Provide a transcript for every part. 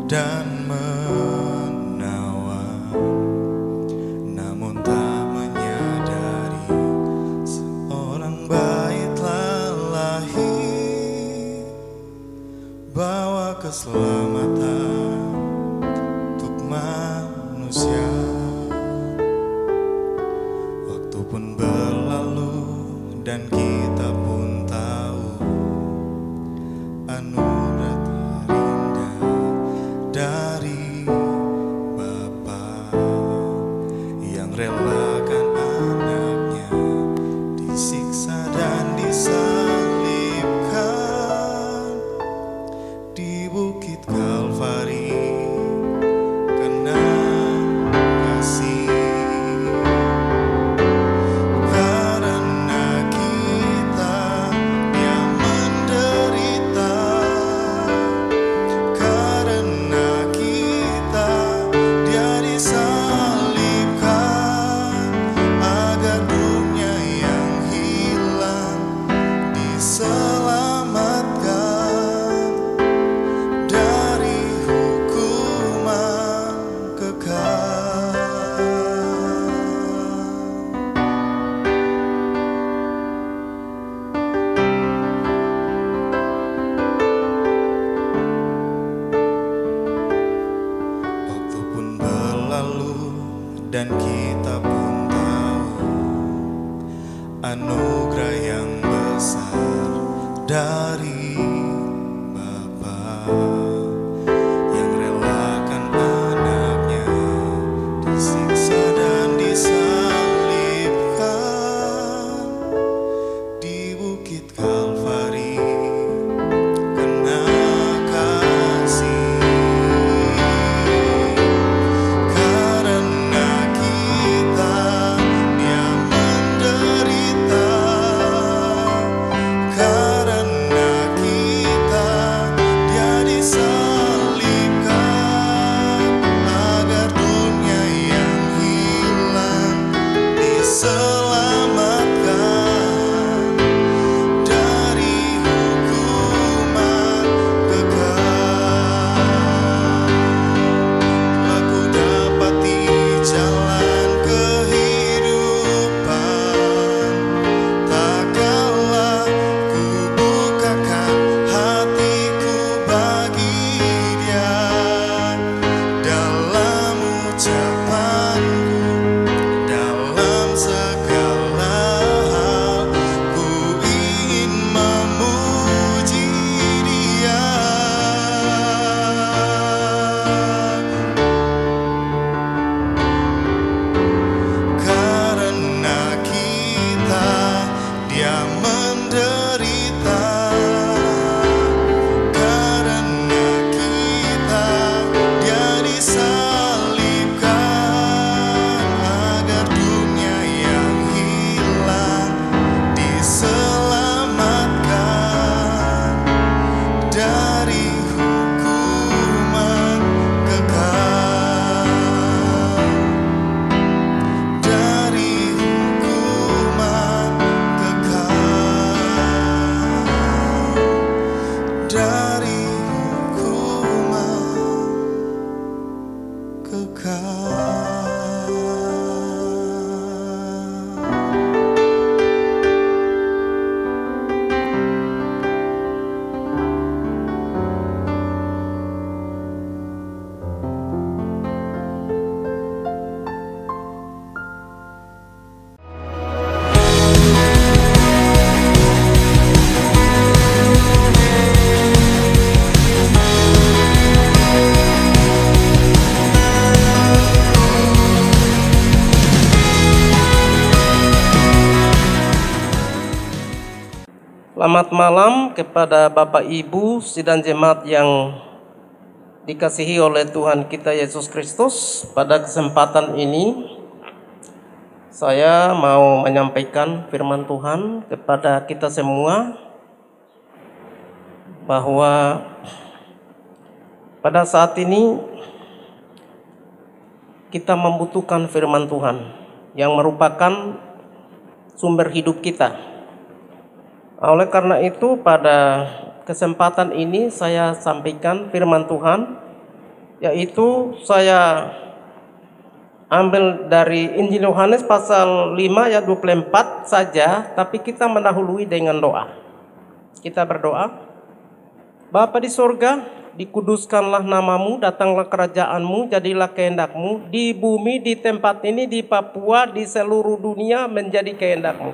dan menawan, namun tak menyadari seorang bayi telah lahir, bawa keselamatan untuk manusia. Waktu pun berlalu dan kita pun tahu anugerah terindah dari Bapa yang relakan anaknya disiksa dan disalibkan di bukit Kalvari karena kasih. Karena kita Dia menderita, karena kita Dia disalibkan, agar dunia yang hilang diselamatkan dari hukuman kekal. Waktu pun berlalu dan kita pun tahu anugerah yang besar dari Bapa yang relakan anaknya disiksa dan disalibkan di bukit Kalvari karena kasih. Karena kita Dia menderita, karena kita Dia disalibkan, agar dunia yang hilang diselamatkan dari hukuman kekal. Aku dapati jalan kehidupan, tak kalah ku bukakan hatiku bagi Dia. Dalam ucapanku, dalam segala hal, ku ingin memuji Dia. Karena kita Dia menderita, karena kita Dia disalibkan, agar dunia yang hilang diselamatkan dari hukuman kekal, dari hukuman kekal, dari hukuman kekal. Selamat malam kepada Bapak Ibu sidang jemaat yang dikasihi oleh Tuhan kita Yesus Kristus. Pada kesempatan ini saya mau menyampaikan firman Tuhan kepada kita semua, bahwa pada saat ini kita membutuhkan firman Tuhan yang merupakan sumber hidup kita. Oleh karena itu pada kesempatan ini saya sampaikan firman Tuhan yaitu saya ambil dari Injil Yohanes pasal 5 ayat 24 saja, tapi kita mendahului dengan doa. Kita berdoa. Bapa di sorga, dikuduskanlah namamu, datanglah kerajaanmu, jadilah kehendakmu di bumi, di tempat ini, di Papua, di seluruh dunia menjadi kehendakmu.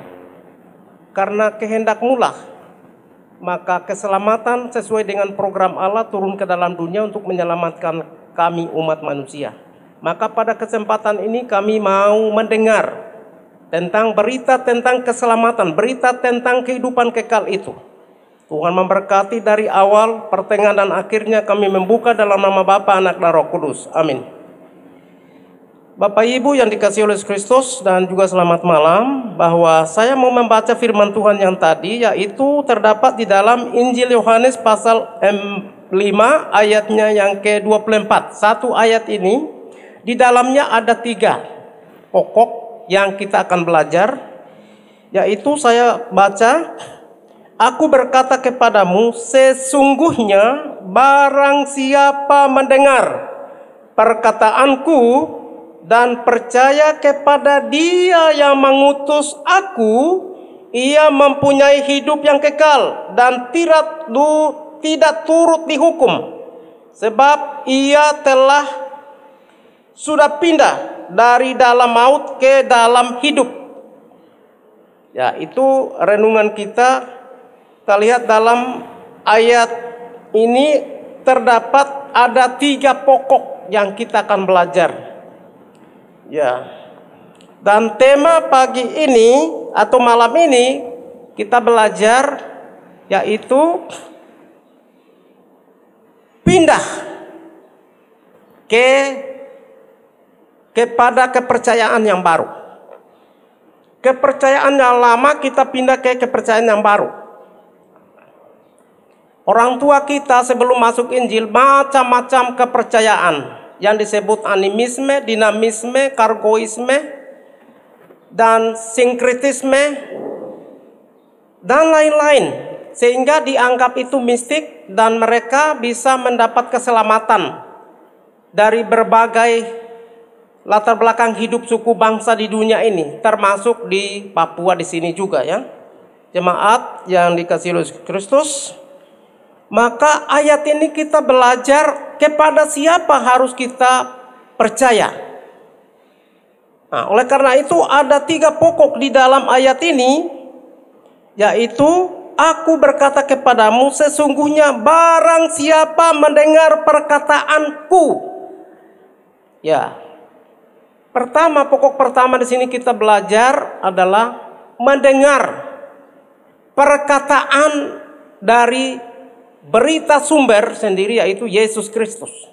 Karena kehendakmu lah, maka keselamatan sesuai dengan program Allah turun ke dalam dunia untuk menyelamatkan kami umat manusia. Maka pada kesempatan ini kami mau mendengar tentang berita tentang keselamatan, berita tentang kehidupan kekal itu. Tuhan memberkati dari awal, pertengahan, dan akhirnya kami membuka dalam nama Bapa, Anak, dan Roh Kudus. Amin. Bapak Ibu yang dikasihi oleh Kristus dan juga selamat malam, bahwa saya mau membaca firman Tuhan yang tadi, yaitu terdapat di dalam Injil Yohanes pasal 5 ayatnya yang ke-24. Satu ayat ini, di dalamnya ada 3 pokok yang kita akan belajar, yaitu saya baca. Aku berkata kepadamu, sesungguhnya barang siapa mendengar perkataanku dan percaya kepada Dia yang mengutus aku, ia mempunyai hidup yang kekal dan tidak turut dihukum, sebab ia sudah pindah dari dalam maut ke dalam hidup. Ya, itu renungan kita. Kita lihat dalam ayat ini terdapat ada 3 pokok yang kita akan belajar. Ya. Dan tema pagi ini atau malam ini kita belajar yaitu pindah kepada kepercayaan yang baru. Kepercayaan yang lama kita pindah ke kepercayaan yang baru. Orang tua kita sebelum masuk Injil macam-macam kepercayaan yang disebut animisme, dinamisme, kargoisme, dan sinkretisme, dan lain-lain. Sehingga dianggap itu mistik dan mereka bisa mendapat keselamatan dari berbagai latar belakang hidup suku bangsa di dunia ini, termasuk di Papua di sini juga ya. Jemaat yang dikasihi oleh Kristus. Maka ayat ini kita belajar kepada siapa harus kita percaya. Nah, oleh karena itu ada 3 pokok di dalam ayat ini, yaitu aku berkata kepadamu, sesungguhnya barang siapa mendengar perkataanku. Ya. Pokok pertama di sini kita belajar adalah mendengar perkataan dari berita sumber sendiri, yaitu Yesus Kristus.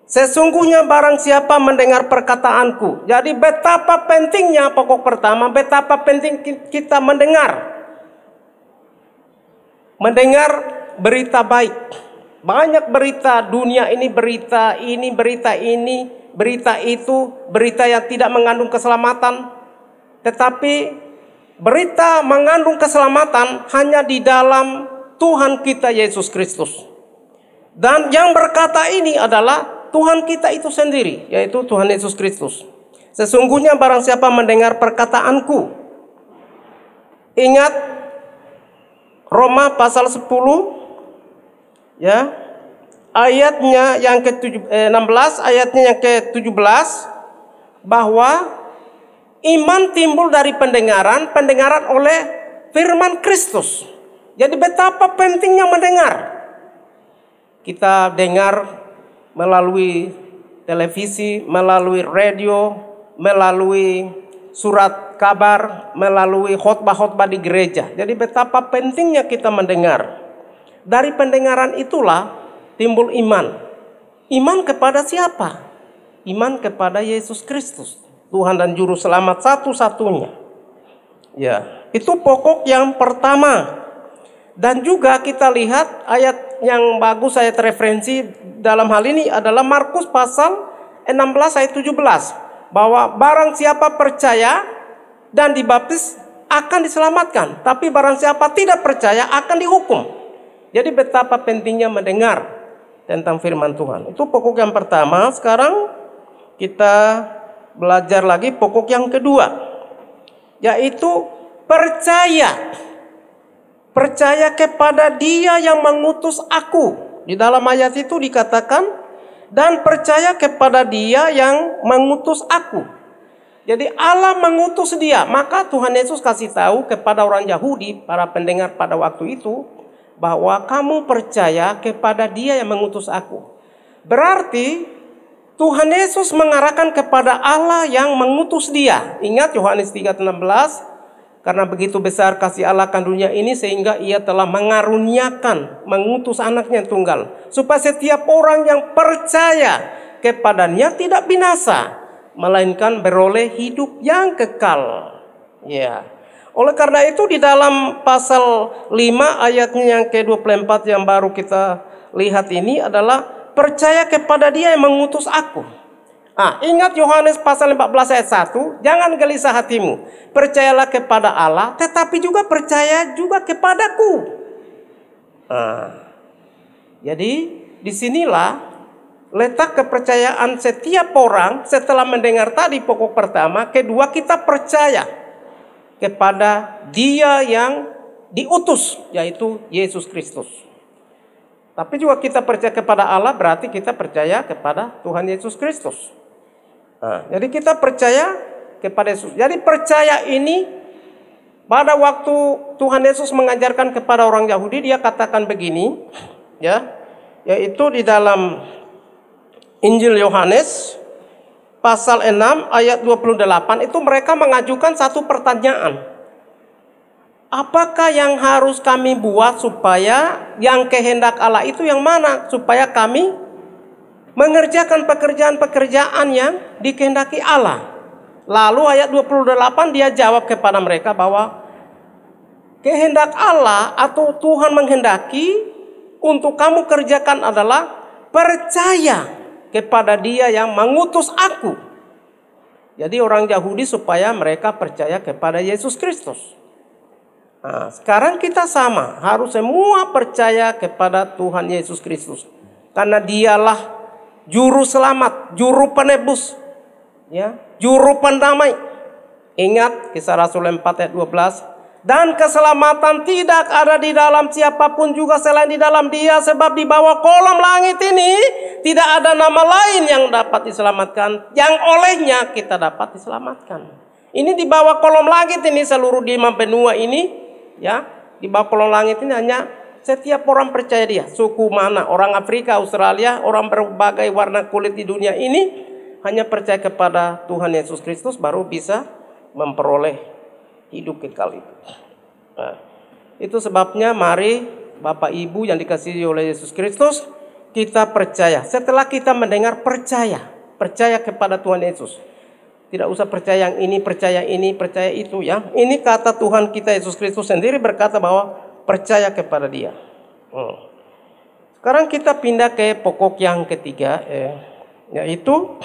Sesungguhnya barang siapa mendengar perkataanku. Jadi betapa pentingnya pokok pertama, betapa penting kita mendengar berita baik. Banyak berita dunia ini, berita itu, berita yang tidak mengandung keselamatan. Tetapi berita mengandung keselamatan hanya di dalam Tuhan kita Yesus Kristus. Dan yang berkata ini adalah Tuhan kita itu sendiri, yaitu Tuhan Yesus Kristus. Sesungguhnya barang siapa mendengar perkataanku. Ingat Roma pasal 10 ya. Ayatnya yang ke-16, ayatnya yang ke-17, bahwa iman timbul dari pendengaran oleh firman Kristus. Jadi betapa pentingnya mendengar. Kita dengar melalui televisi, melalui radio, melalui surat kabar, melalui khotbah-khotbah di gereja. Jadi betapa pentingnya kita mendengar. Dari pendengaran itulah timbul iman. Iman kepada siapa? Iman kepada Yesus Kristus, Tuhan dan Juru Selamat satu-satunya. Ya, itu pokok yang pertama. Dan juga kita lihat ayat yang bagus, ayat referensi dalam hal ini adalah Markus pasal 16 ayat 17. Bahwa barang siapa percaya dan dibaptis akan diselamatkan. Tapi barang siapa tidak percaya akan dihukum. Jadi betapa pentingnya mendengar tentang firman Tuhan. Itu pokok yang pertama. Sekarang kita belajar lagi pokok yang kedua, yaitu percaya. Percaya kepada Dia yang mengutus aku. Di dalam ayat itu dikatakan, dan percaya kepada Dia yang mengutus aku. Jadi Allah mengutus Dia. Maka Tuhan Yesus kasih tahu kepada orang Yahudi, para pendengar pada waktu itu, bahwa kamu percaya kepada Dia yang mengutus aku. Berarti Tuhan Yesus mengarahkan kepada Allah yang mengutus Dia. Ingat Yohanes 3:16, karena begitu besar kasih Allah akan dunia ini sehingga Ia telah mengaruniakan, mengutus anaknya yang tunggal, supaya setiap orang yang percaya kepadanya tidak binasa, melainkan beroleh hidup yang kekal. Ya. Oleh karena itu di dalam pasal 5 ayatnya yang ke-24 yang baru kita lihat ini adalah percaya kepada Dia yang mengutus aku. Ingat Yohanes pasal 14 ayat 1, jangan gelisah hatimu. Percayalah kepada Allah, tetapi juga percaya juga kepadaku. Jadi disinilah letak kepercayaan setiap orang setelah mendengar tadi pokok pertama. Kedua, kita percaya kepada Dia yang diutus, yaitu Yesus Kristus. Tapi juga kita percaya kepada Allah, berarti kita percaya kepada Tuhan Yesus Kristus. Jadi kita percaya kepada Yesus. Jadi percaya ini pada waktu Tuhan Yesus mengajarkan kepada orang Yahudi, Dia katakan begini, ya, yaitu di dalam Injil Yohanes pasal 6 ayat 28 itu mereka mengajukan satu pertanyaan. Apakah yang harus kami buat supaya yang kehendak Allah itu yang mana? Supaya kami mengerjakan pekerjaan-pekerjaan yang dikehendaki Allah. Lalu ayat 28 Dia jawab kepada mereka bahwa kehendak Allah atau Tuhan menghendaki untuk kamu kerjakan adalah percaya kepada Dia yang mengutus aku. Jadi orang Yahudi supaya mereka percaya kepada Yesus Kristus. Sekarang kita sama, harus semua percaya kepada Tuhan Yesus Kristus. Karena Dialah juru selamat, juru penebus, ya, juru pendamai. Ingat Kisah Rasul 4 ayat 12. Dan keselamatan tidak ada di dalam siapapun juga selain di dalam Dia, sebab di bawah kolom langit ini tidak ada nama lain yang dapat diselamatkan, yang olehnya kita dapat diselamatkan. Ini di bawah kolom langit ini, seluruh di benua ini, ya, di bawah kolom langit ini hanya setiap orang percaya Dia. Suku mana, orang Afrika, Australia, orang berbagai warna kulit di dunia ini hanya percaya kepada Tuhan Yesus Kristus baru bisa memperoleh hidup kekal itu. Itu sebabnya mari Bapak Ibu yang dikasihi oleh Yesus Kristus, kita percaya. Setelah kita mendengar percaya kepada Tuhan Yesus. Tidak usah percaya yang ini, percaya itu, ya. Ini kata Tuhan kita Yesus Kristus sendiri berkata bahwa percaya kepada Dia. Sekarang kita pindah ke pokok yang ketiga, yaitu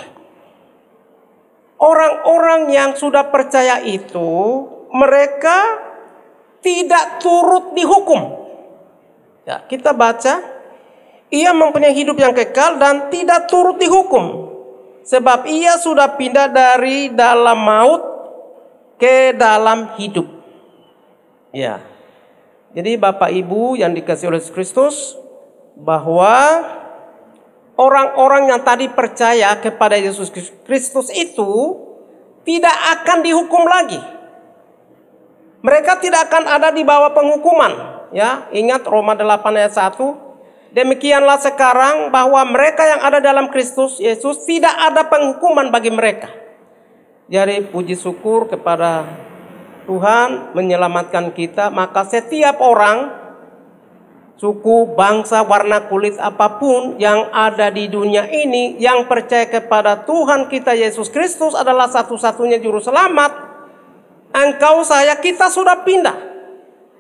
orang-orang yang sudah percaya itu mereka tidak turut dihukum. Ya, kita baca, ia mempunyai hidup yang kekal dan tidak turut dihukum, sebab ia sudah pindah dari dalam maut ke dalam hidup. Ya. Jadi Bapak Ibu yang dikasihi oleh Yesus Kristus, bahwa orang-orang yang tadi percaya kepada Yesus Kristus itu tidak akan dihukum lagi. Mereka tidak akan ada di bawah penghukuman. Ya, ingat Roma 8 ayat 1. Demikianlah sekarang bahwa mereka yang ada dalam Kristus Yesus tidak ada penghukuman bagi mereka. Jadi puji syukur kepada Tuhan menyelamatkan kita. Maka setiap orang, suku, bangsa, warna kulit apapun yang ada di dunia ini yang percaya kepada Tuhan kita Yesus Kristus adalah satu-satunya juru selamat, engkau, saya, kita sudah pindah,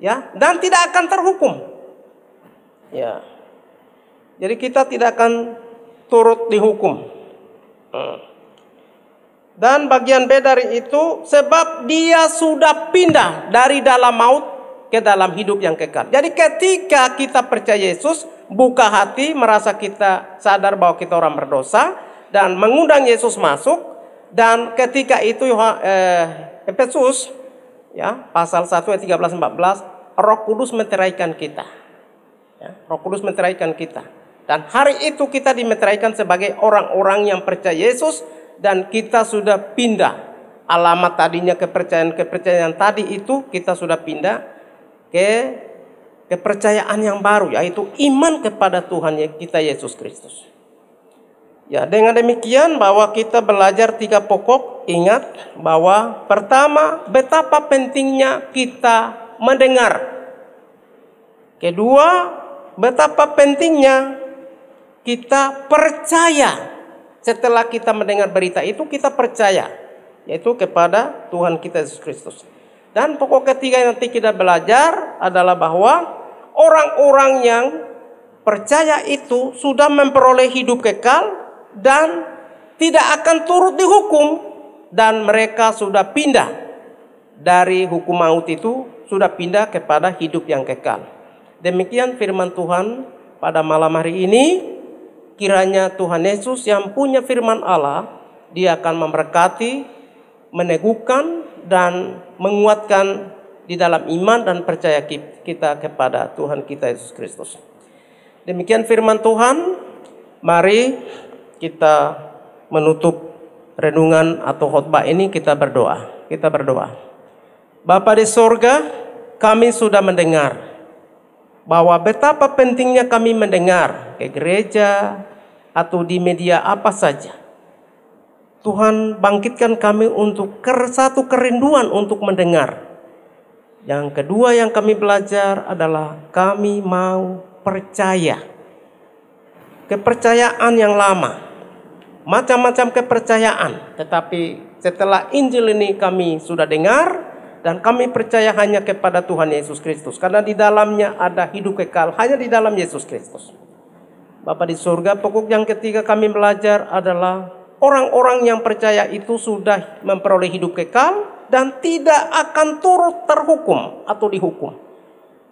ya, dan tidak akan terhukum. Ya. Jadi kita tidak akan turut dihukum. Dan bagian B dari itu, sebab dia sudah pindah dari dalam maut ke dalam hidup yang kekal. Jadi ketika kita percaya Yesus, buka hati, merasa kita sadar bahwa kita orang berdosa, dan mengundang Yesus masuk. Dan ketika itu Efesus ya, pasal 1 ayat 13-14, Roh Kudus meteraikan kita. Ya, Roh Kudus meteraikan kita. Dan hari itu kita dimeteraikan sebagai orang-orang yang percaya Yesus, dan kita sudah pindah. Alamat tadinya kepercayaan tadi itu, kita sudah pindah ke kepercayaan yang baru, yaitu iman kepada Tuhan kita Yesus Kristus. Ya, dengan demikian bahwa kita belajar 3 pokok. Ingat bahwa pertama, betapa pentingnya kita mendengar. Kedua, betapa pentingnya kita percaya. Setelah kita mendengar berita itu, kita percaya, yaitu kepada Tuhan kita Yesus Kristus. Dan pokok ketiga yang nanti kita belajar adalah bahwa orang-orang yang percaya itu sudah memperoleh hidup kekal dan tidak akan turut dihukum, dan mereka sudah pindah dari hukum maut itu, sudah pindah kepada hidup yang kekal. Demikian firman Tuhan pada malam hari ini. Kiranya Tuhan Yesus yang punya firman Allah, Dia akan memberkati, meneguhkan, dan menguatkan di dalam iman dan percaya kita kepada Tuhan kita Yesus Kristus. Demikian firman Tuhan. Mari kita menutup renungan atau khotbah ini, kita berdoa. Kita berdoa. Bapa di sorga, kami sudah mendengar bahwa betapa pentingnya kami mendengar ke gereja atau di media apa saja. Tuhan bangkitkan kami untuk satu kerinduan untuk mendengar. Yang kedua yang kami belajar adalah kami mau percaya. Kepercayaan yang lama, macam-macam kepercayaan, tetapi setelah Injil ini kami sudah dengar, dan kami percaya hanya kepada Tuhan Yesus Kristus, karena di dalamnya ada hidup kekal, hanya di dalam Yesus Kristus. Bapa di surga, pokok yang ketiga kami belajar adalah orang-orang yang percaya itu sudah memperoleh hidup kekal dan tidak akan turut terhukum atau dihukum.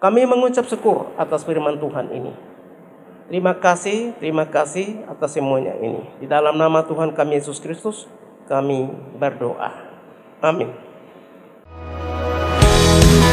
Kami mengucap syukur atas firman Tuhan ini. Terima kasih atas semuanya ini. Di dalam nama Tuhan kami Yesus Kristus, kami berdoa. Amin. Bagi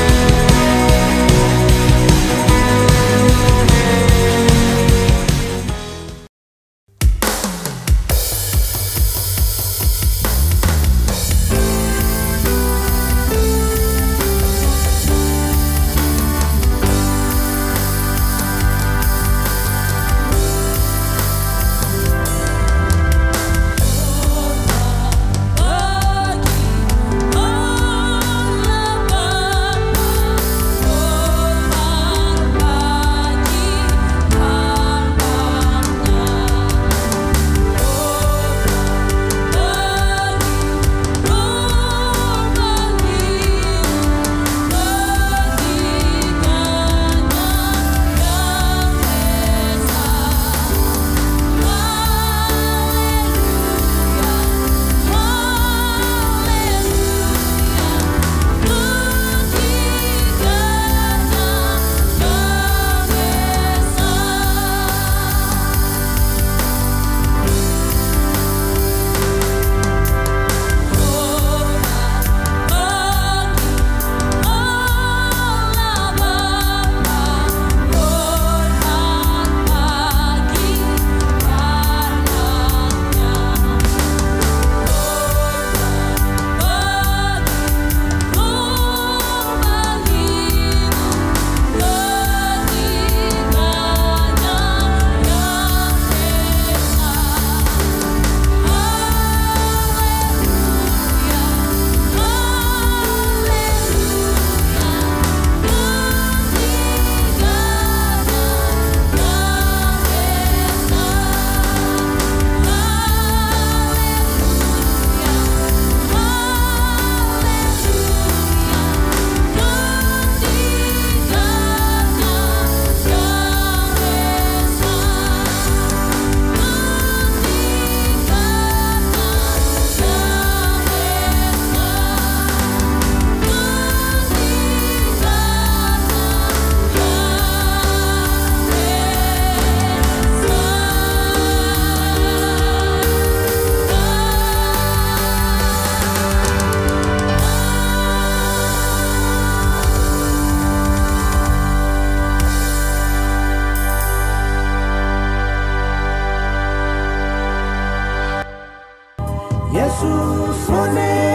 Yesus, one